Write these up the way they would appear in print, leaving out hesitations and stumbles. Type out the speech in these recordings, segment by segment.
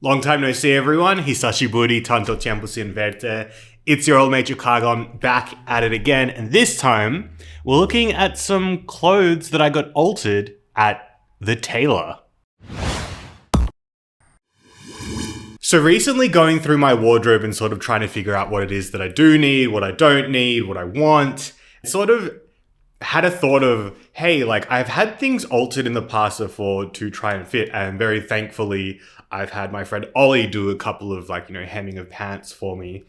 Long time no see, everyone. Hisashiburi tanto tiempo sin verte. It's your old mate Kagon back at it again, and this time we're looking at some clothes that I got altered at the tailor. So recently going through my wardrobe and sort of trying to figure out what it is that I do need, what I don't need, what I want, sort of had a thought of, hey, like I've had things altered in the past before to try and fit, and very thankfully I've had my friend Ollie do a couple of hemming of pants for me.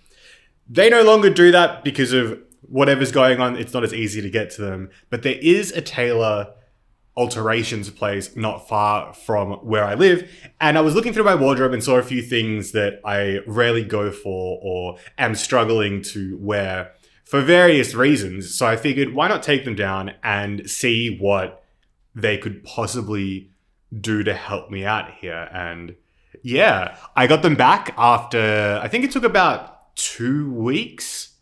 They no longer do that because of whatever's going on. It's not as easy to get to them, but there is a tailor alterations place not far from where I live, and I was looking through my wardrobe and saw a few things that I rarely go for or am struggling to wear for various reasons. So I figured, why not take them down and see what they could possibly do to help me out here. And yeah, I got them back after, I think it took about 2 weeks,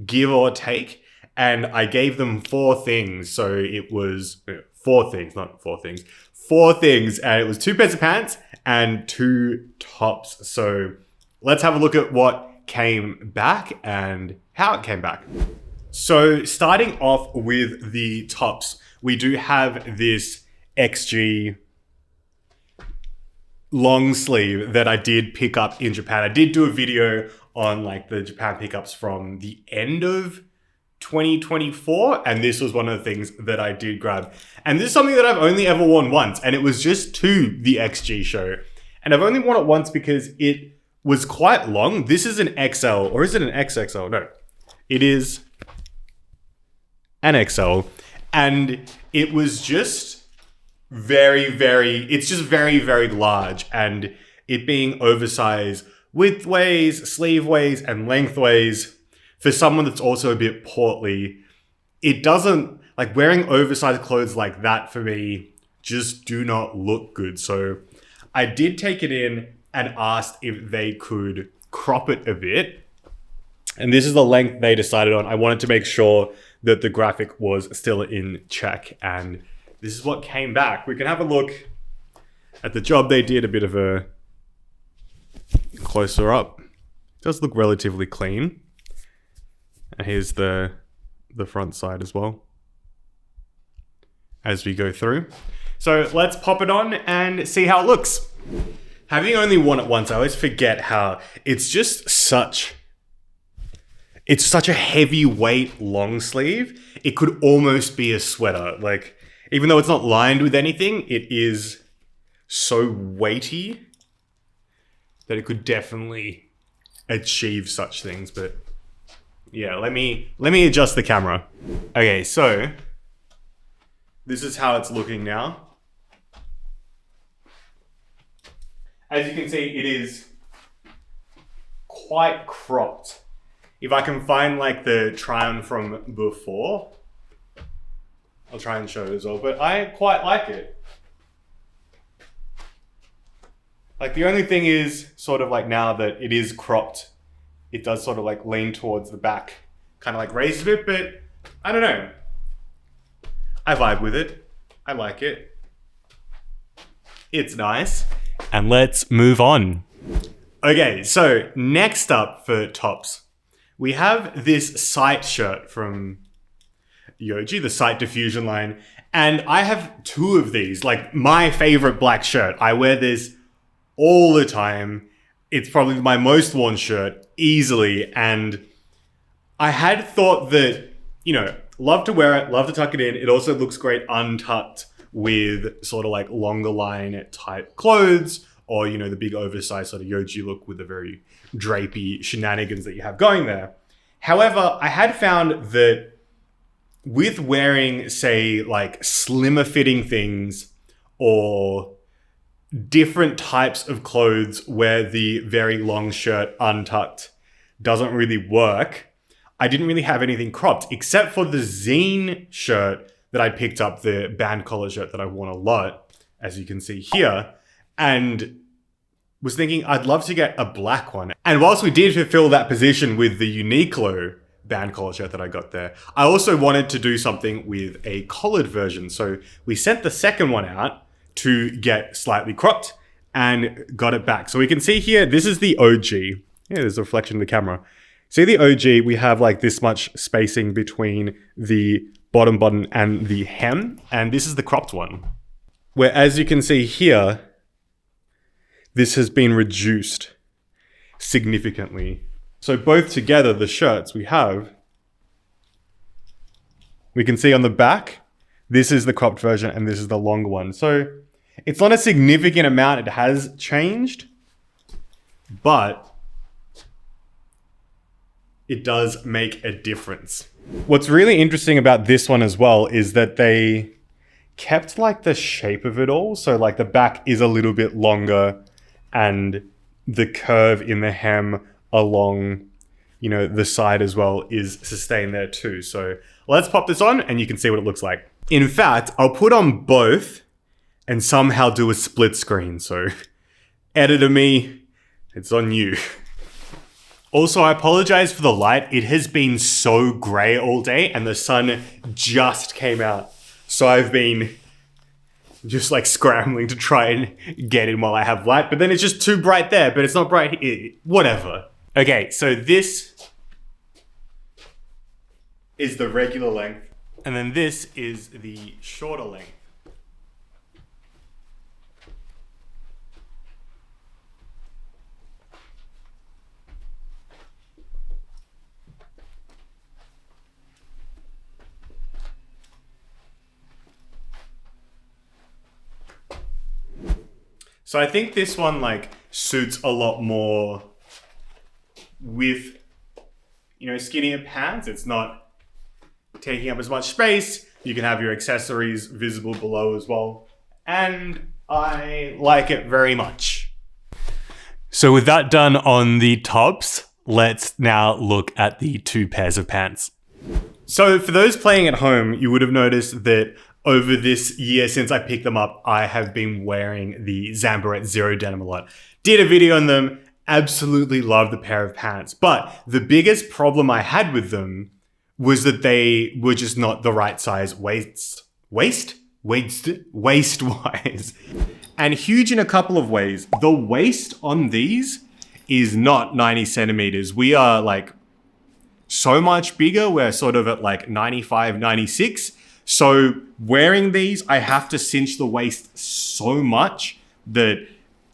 give or take, and I gave them 4 things. So it was 4 things, not 4 things, 4 things, and it was 2 pairs of pants and 2 tops. So let's have a look at what came back and how it came back. So starting off with the tops, we do have this XG long sleeve that I did pick up in Japan. I did do a video on the Japan pickups from the end of 2024, and this was one of the things that I did grab. And this is something that I've only ever worn once, and it was just to the XG show. And I've only worn it once because it was quite long. This is an XL, or is it an XXL? No, it is an XL, and it was just it's just very, very large, and it being oversized widthways, sleeveways, and lengthways, for someone that's also a bit portly, it doesn't, wearing oversized clothes like that for me just do not look good. So I did take it in and asked if they could crop it a bit. And this is the length they decided on. I wanted to make sure that the graphic was still in check, and this is what came back. We can have a look at the job they did, a bit of a closer up. It does look relatively clean. And here's the front side as well as we go through. So let's pop it on and see how it looks. Having only worn it once, I always forget how it's just such a heavyweight long sleeve. It could almost be a sweater. Even though it's not lined with anything, it is so weighty that it could definitely achieve such things. But yeah, let me adjust the camera. Okay, so this is how it's looking now. As you can see, it is quite cropped. If I can find the try-on from before, I'll try and show it as well, but I quite like it. The only thing is sort of now that it is cropped, it does sort of lean towards the back, kind of raised a bit, but I don't know. I vibe with it. I like it. It's nice. And let's move on. Okay, so next up for tops, we have this Sight shirt from Yohji, the Sight Diffusion line. And I have 2 of these, my favorite black shirt. I wear this all the time. It's probably my most worn shirt easily. And I had thought that, love to wear it, love to tuck it in. It also looks great untucked with sort of longer line type clothes, or, the big oversized sort of Yohji look with the very drapey shenanigans that you have going there. However, I had found that with wearing, say, slimmer fitting things or different types of clothes where the very long shirt untucked doesn't really work, I didn't really have anything cropped except for the Zine shirt that I picked up, the band collar shirt that I've worn a lot, as you can see here, and was thinking I'd love to get a black one. And whilst we did fulfill that position with the Uniqlo band collar shirt that I got there, I also wanted to do something with a collared version. So we sent the second one out to get slightly cropped. and got it back. So we can see here, this is the OG. Yeah, there's a reflection in the camera. See the OG, we have like this much spacing between the bottom button and the hem, and this is the cropped one. Where as you can see here, this has been reduced significantly. So both together, the shirts we can see on the back, this is the cropped version and this is the longer one. So it's not a significant amount, it has changed, but it does make a difference. What's really interesting about this one as well is that they kept like the shape of it all. So like the back is a little bit longer and the curve in the hem along, you know, the side as well is sustained there too. So let's pop this on and you can see what it looks like. In fact, I'll put on both and somehow do a split screen. So editor me, it's on you. Also, I apologize for the light. It has been so gray all day and the sun just came out. So I've been just like scrambling to try and get in while I have light, but then it's just too bright there, but it's not bright here. Whatever. Okay, so this is the regular length, and then this is the shorter length. So I think this one like suits a lot more with, you know, skinnier pants. It's not taking up as much space. You can have your accessories visible below as well. And I like it very much. So with that done on the tops, let's now look at the two pairs of pants. So for those playing at home, you would have noticed that over this year since I picked them up, I have been wearing the Barrett Zero denim a lot. Did a video on them, absolutely love the pair of pants. But the biggest problem I had with them was that they were just not the right size waist-wise. And huge in a couple of ways. The waist on these is not 90 centimeters. We are like so much bigger. We're sort of at like 95, 96. So wearing these, I have to cinch the waist so much that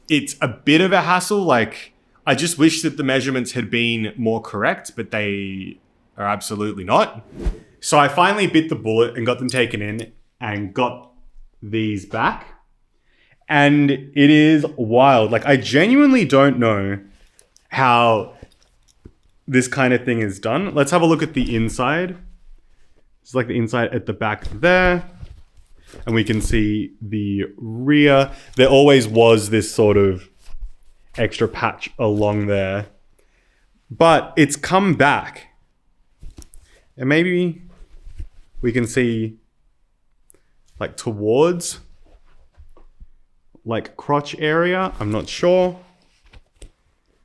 it's a bit of a hassle. Like, I just wish that the measurements had been more correct, but they are absolutely not. So I finally bit the bullet and got them taken in and got these back. And it is wild. Like, I genuinely don't know how this kind of thing is done. Let's have a look at the inside. It's like the inside at the back there. And we can see the rear. There always was this sort of extra patch along there. But it's come back. And maybe we can see like towards like crotch area. I'm not sure.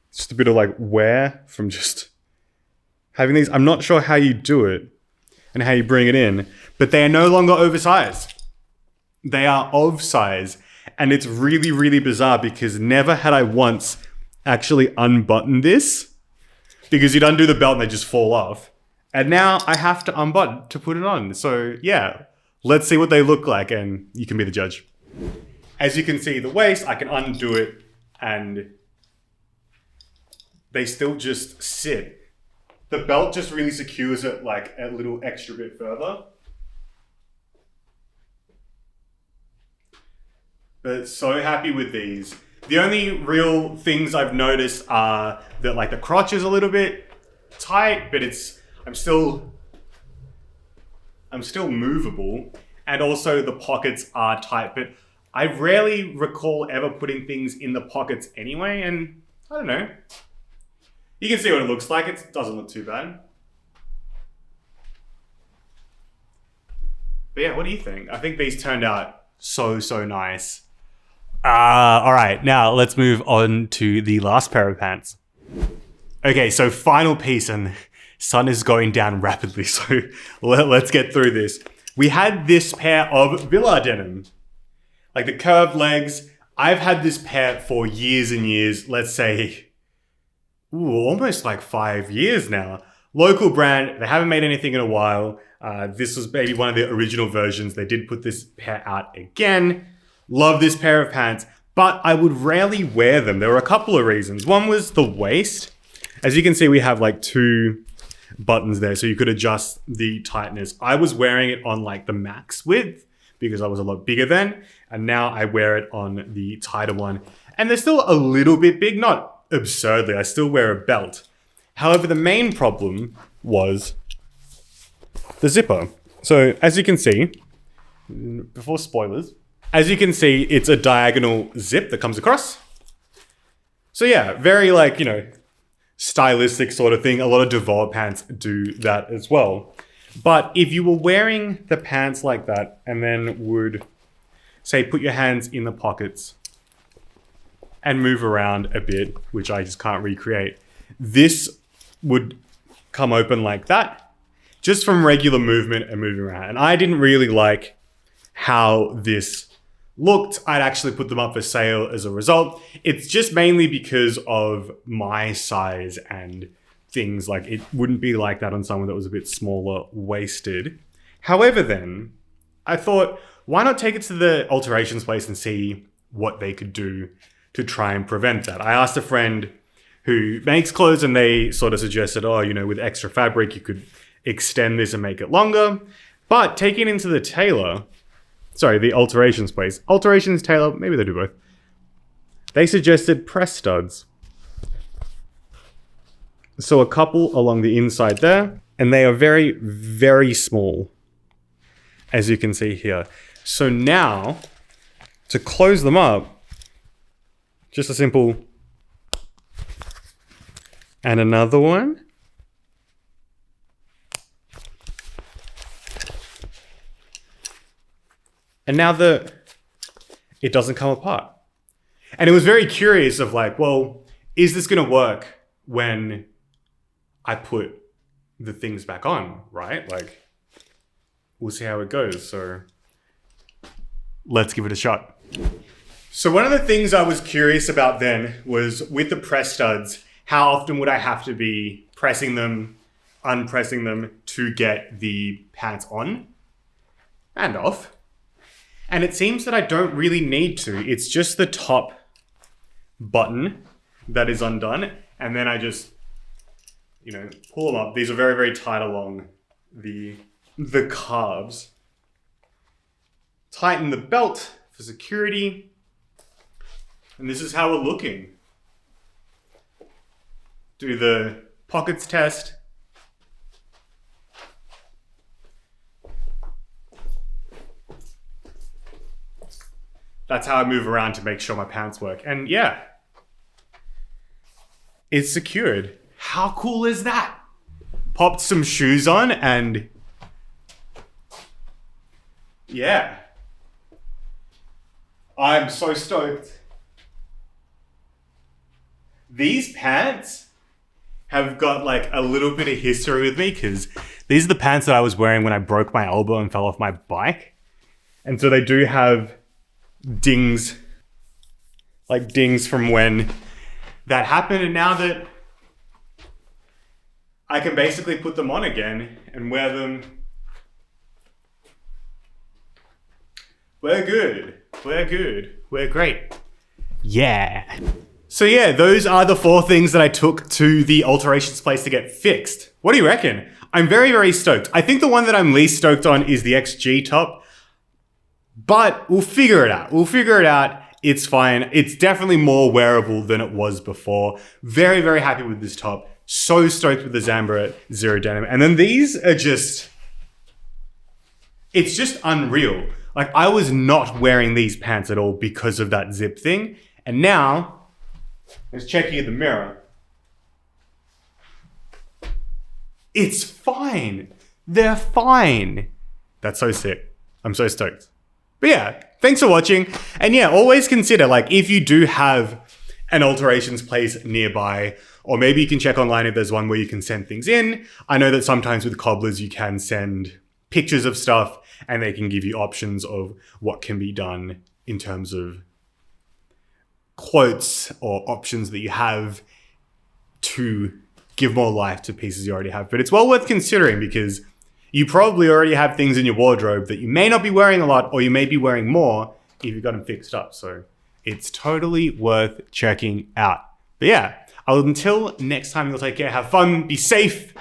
It's just a bit of like wear from just having these. I'm not sure how you do it and how you bring it in, but they are no longer oversized. They are of size. And it's really, really bizarre because never had I once actually unbuttoned this because you'd undo the belt and they just fall off. And now I have to unbutton to put it on. So yeah, let's see what they look like and you can be the judge. As you can see, the waist, I can undo it and they still just sit. The belt just really secures it like a little extra bit further. But so happy with these. The only real things I've noticed are that like the crotch is a little bit tight, but I'm still movable. And also the pockets are tight, but I rarely recall ever putting things in the pockets anyway. And I don't know. You can see what it looks like. It doesn't look too bad. But yeah, what do you think? I think these turned out so nice. All right, now let's move on to the last pair of pants. Okay, so final piece, and sun is going down rapidly, so let's get through this. We had this pair of vilar denim. Like the curved legs, I've had this pair for years and years, let's say, almost like 5 years now. Local brand, they haven't made anything in a while. This was maybe one of the original versions. They did put this pair out again. Love this pair of pants, but I would rarely wear them. There were a couple of reasons. One was the waist. As you can see, we have like 2 buttons there, so you could adjust the tightness. I was wearing it on like the max width because I was a lot bigger then, and now I wear it on the tighter one. And they're still a little bit big, not absurdly. I still wear a belt. However, the main problem was the zipper. So as you can see, before spoilers, as you can see, it's a diagonal zip that comes across. So yeah, very like, you know, stylistic sort of thing. A lot of devout pants do that as well. But if you were wearing the pants like that and then would, say, put your hands in the pockets and move around a bit, which I just can't recreate, this would come open like that, just from regular movement and moving around. And I didn't really like how this looked. I'd actually put them up for sale as a result. It's just mainly because of my size and things. Like, it wouldn't be like that on someone that was a bit smaller waisted. However, then I thought, why not take it to the alterations place and see what they could do to try and prevent that? I asked a friend who makes clothes and they sort of suggested, oh, you know, with extra fabric, you could extend this and make it longer. But taking it into the tailor, sorry, the alterations place, alterations, tailor, maybe they do both. They suggested press studs. So a couple along the inside there, and they are very, very small, as you can see here. So now, to close them up, just a simple, and another one. And now it doesn't come apart. And it was very curious of like, well, is this gonna work when I put the things back on, right? Like, we'll see how it goes. So let's give it a shot. So one of the things I was curious about then was with the press studs, how often would I have to be pressing them, unpressing them to get the pants on and off? And it seems that I don't really need to. It's just the top button that is undone. And then I just, you know, pull them up. These are very, very tight along the calves. Tighten the belt for security. And this is how we're looking. Do the pockets test. That's how I move around to make sure my pants work. And yeah, it's secured. How cool is that? Popped some shoes on and yeah. I'm so stoked. These pants have got like a little bit of history with me because these are the pants that I was wearing when I broke my elbow and fell off my bike. And so they do have dings, like dings from when that happened. And now that I can basically put them on again and wear them, we're good. We're good. We're great. Yeah. So yeah, those are the 4 things that I took to the alterations place to get fixed. What do you reckon? I'm very, very stoked. I think the one that I'm least stoked on is the XG top, but we'll figure it out. We'll figure it out. It's fine. It's definitely more wearable than it was before. Very, very happy with this top. So stoked with the Barrett Zero Denim. And then these are just, it's just unreal. Like, I was not wearing these pants at all because of that zip thing. And now, let's check in the mirror. It's fine. They're fine. That's so sick. I'm so stoked. But yeah, thanks for watching. And yeah, always consider, like, if you do have an alterations place nearby, or maybe you can check online if there's one where you can send things in. I know that sometimes with cobblers you can send pictures of stuff and they can give you options of what can be done in terms of quotes or options that you have to give more life to pieces you already have. But it's well worth considering because you probably already have things in your wardrobe that you may not be wearing a lot, or you may be wearing more if you've got them fixed up. So it's totally worth checking out. But yeah, until next time, you'll take care, have fun, be safe.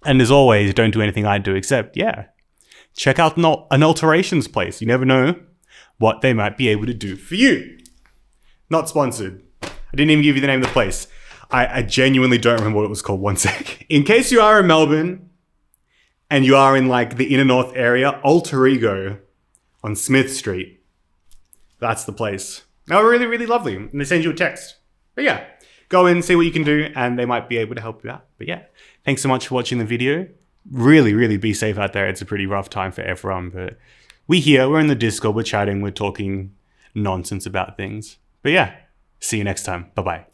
And as always, don't do anything I do except, yeah, check out an alterations place. You never know what they might be able to do for you. Not sponsored. I didn't even give you the name of the place. I genuinely don't remember what it was called. One sec. In case you are in Melbourne and you are in like the inner north area, Alter Ego on Smith Street. That's the place. They were really, really lovely. And they send you a text. But yeah, go in, see what you can do, and they might be able to help you out. But yeah, thanks so much for watching the video. Really, really be safe out there. It's a pretty rough time for everyone, but we're in the Discord, we're chatting, we're talking nonsense about things. But yeah, see you next time. Bye-bye.